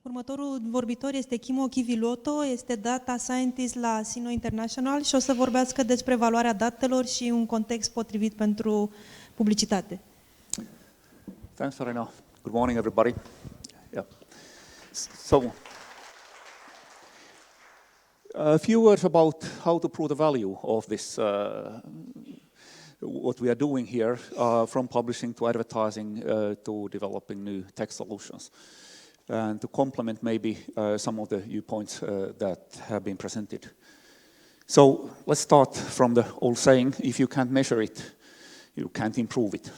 Următorul vorbitor este Kimmo Kiviluoto, este Data Scientist la Syno International și o să vorbească despre valoarea datelor și un context potrivit pentru publicitate. Thanks, Farina. Good morning, everybody. Yeah. So, a few words about how to prove the value of this, what we are doing here, from publishing to advertising to developing new tech solutions. And to complement maybe some of the viewpoints that have been presented. So let's start from the old saying, if you can't measure it, you can't improve it.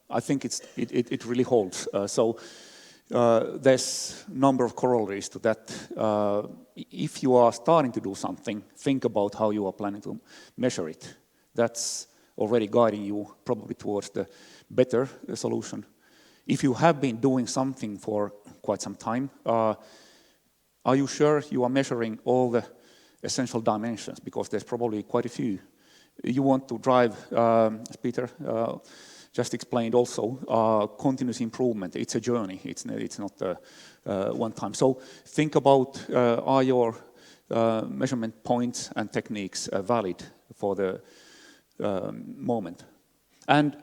I think it really holds. There's a number of corollaries to that. If you are starting to do something, think about how you are planning to measure it. That's already guiding you probably towards the better solution. If you have been doing something for quite some time, are you sure you are measuring all the essential dimensions? Because there's probably quite a few. You want to drive, as Peter just explained also, continuous improvement. It's a journey. It's not one time. So think about, are your measurement points and techniques valid for the moment? And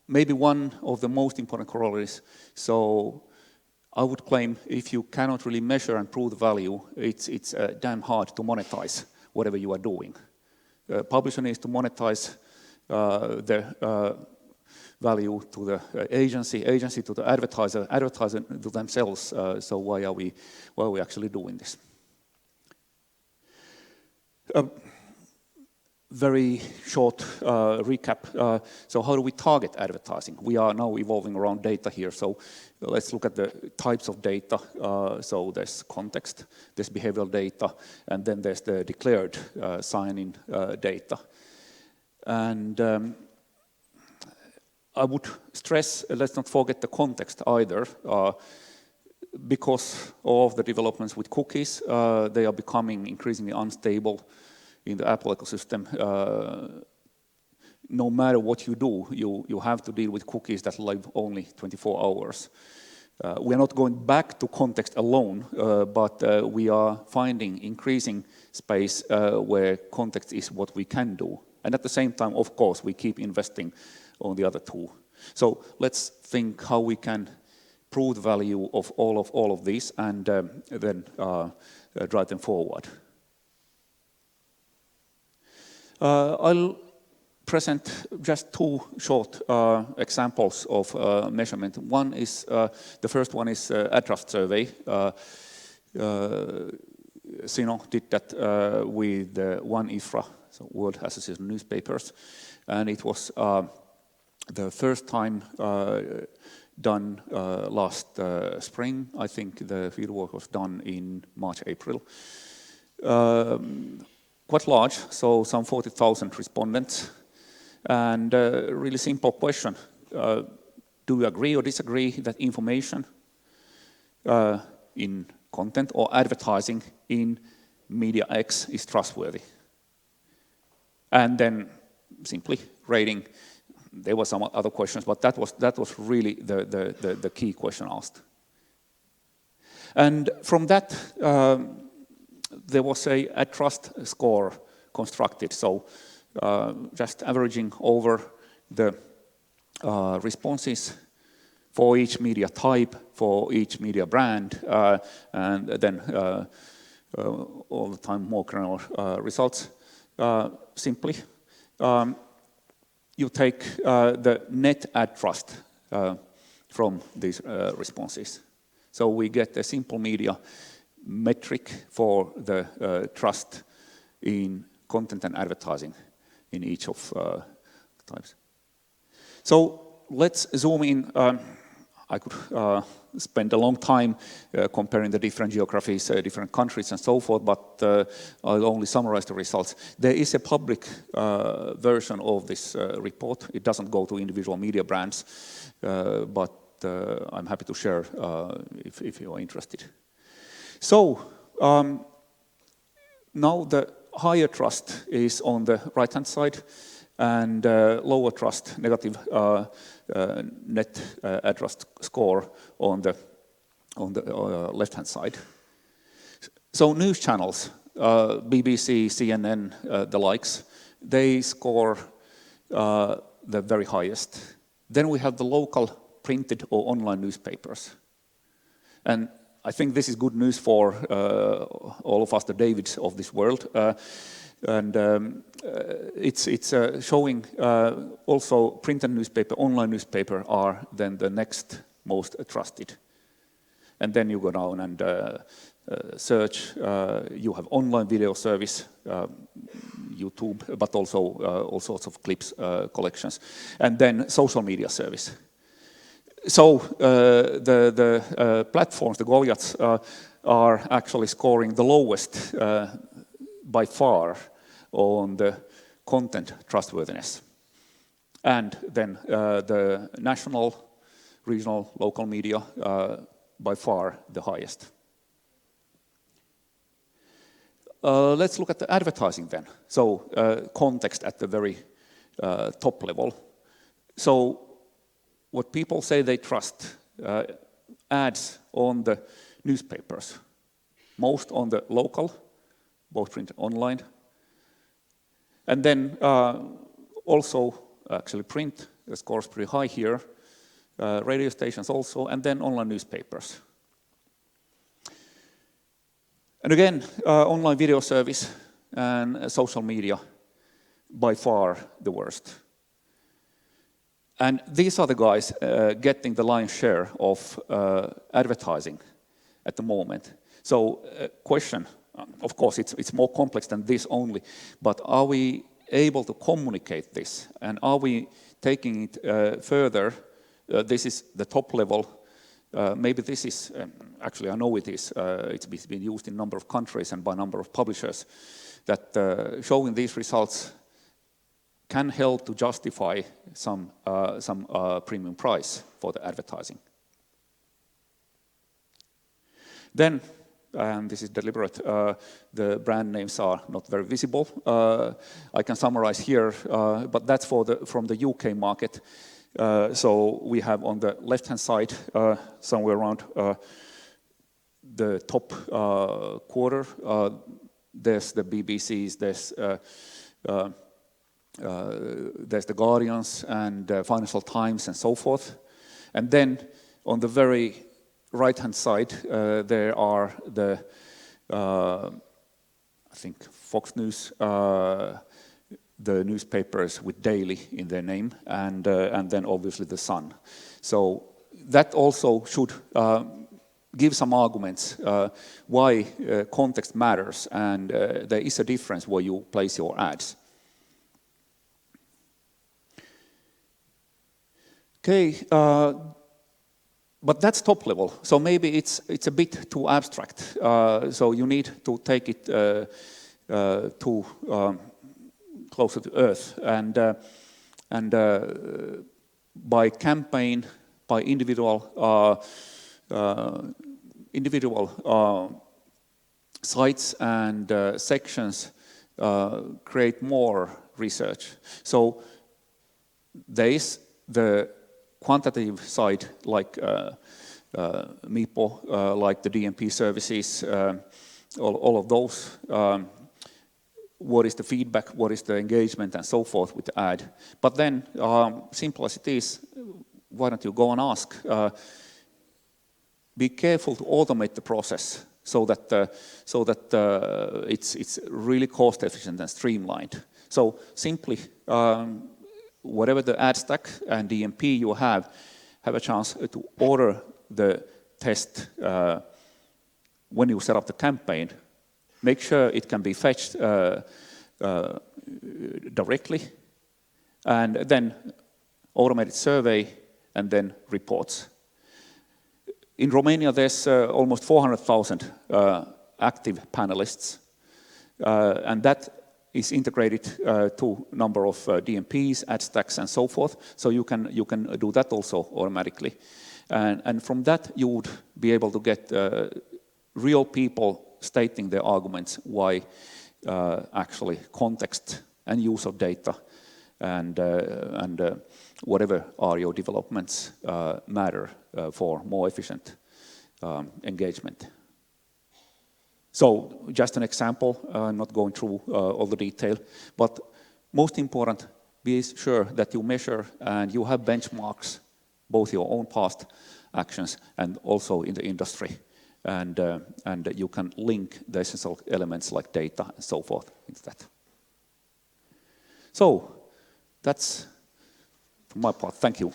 maybe one of the most important corollaries, so I would claim if you cannot really measure and prove the value, it's damn hard to monetize whatever you are doing. Publisher needs to monetize the value to the agency to the advertiser to themselves. So why are we actually doing this? Very short recap. So how do we target advertising? We are now evolving around data here. So let's look at the types of data. So there's context, there's behavioral data, and then there's the declared sign-in data. And I would stress, let's not forget the context either. Because of the developments with cookies, they are becoming increasingly unstable in the Apple ecosystem. No matter what you do, you have to deal with cookies that live only 24 hours. We are not going back to context alone, but we are finding increasing space where context is what we can do. And at the same time, of course, we keep investing on the other two. So let's think how we can prove the value of all of these and then drive them forward. I'll present just two short examples of measurement. One is, the first one is ad trust survey. Syno did that with One IFRA, so World Association of Newspapers, and it was the first time done last spring. I think the fieldwork was done in March, April. Quite large, so some 40,000 respondents. And a really simple question. Do you agree or disagree that information in content or advertising in media X is trustworthy? And then simply rating. There were some other questions, but that was really the key question asked. And from that, there was a trust score constructed, so just averaging over the responses for each media type, for each media brand, and then all the time more granular results. Simply, you take the net ad trust from these responses. So we get a simple media metric for the trust in content and advertising in each of types. So let's zoom in. I could spend a long time comparing the different geographies, different countries and so forth, but I'll only summarize the results. There is a public version of this report. It doesn't go to individual media brands, but I'm happy to share if you are interested. So now the higher trust is on the right-hand side, and lower trust, negative net ad trust score on the on the left-hand side. So news channels, BBC, CNN, the likes, they score the very highest. Then we have the local printed or online newspapers. And I think this is good news for all of us, the Davids of this world. It's showing also print and newspaper, online newspaper are then the next most trusted. And then you go down and search, you have online video service, YouTube, but also all sorts of clips collections, and then social media service. So the platforms, the Goliaths, are actually scoring the lowest by far on the content trustworthiness. And then the national, regional, local media, by far the highest. Let's look at the advertising then. So context at the very top level. So what people say they trust, ads on the newspapers, most on the local, both print and online, and then also actually print, the scores pretty high here, radio stations also, and then online newspapers. And again, online video service and social media, by far the worst. And these are the guys getting the lion's share of advertising at the moment. So question, of course it's more complex than this only, but are we able to communicate this? And are we taking it further? This is the top level. Maybe this is, actually I know it is, it's been used in a number of countries and by a number of publishers, that showing these results can help to justify some premium price for the advertising. Then, and this is deliberate, the brand names are not very visible. I can summarize here, but that's from the UK market. So we have on the left-hand side, somewhere around the top quarter, there's the BBCs, there's the Guardians and Financial Times and so forth. And then on the very right-hand side, there are the, I think, Fox News, the newspapers with daily in their name, and then obviously the Sun. So that also should give some arguments why context matters, and there is a difference where you place your ads. Okay, but that's top level. So maybe it's a bit too abstract. So you need to take it to closer to earth, and by campaign, by individual sites and sections, create more research. So there is the quantitative side, like MIPO, like the DMP services, all of those. What is the feedback, what is the engagement, and so forth with the ad. But then, simple as it is, why don't you go and ask? Be careful to automate the process so that it's really cost efficient and streamlined. So simply, whatever the ad stack and DMP you have a chance to order the test when you set up the campaign. Make sure it can be fetched directly, and then automated survey, and then reports. In Romania, there's almost 400,000 active panelists, and that is integrated to a number of DMPs, ad stacks, and so forth. So you can do that also automatically, and from that you would be able to get real people stating their arguments why actually context and use of data and whatever are your developments matter for more efficient engagement. So just an example, not going through all the detail, but most important, be sure that you measure and you have benchmarks, both your own past actions and also in the industry. And you can link the essential elements like data and so forth into that. So that's from my part. Thank you.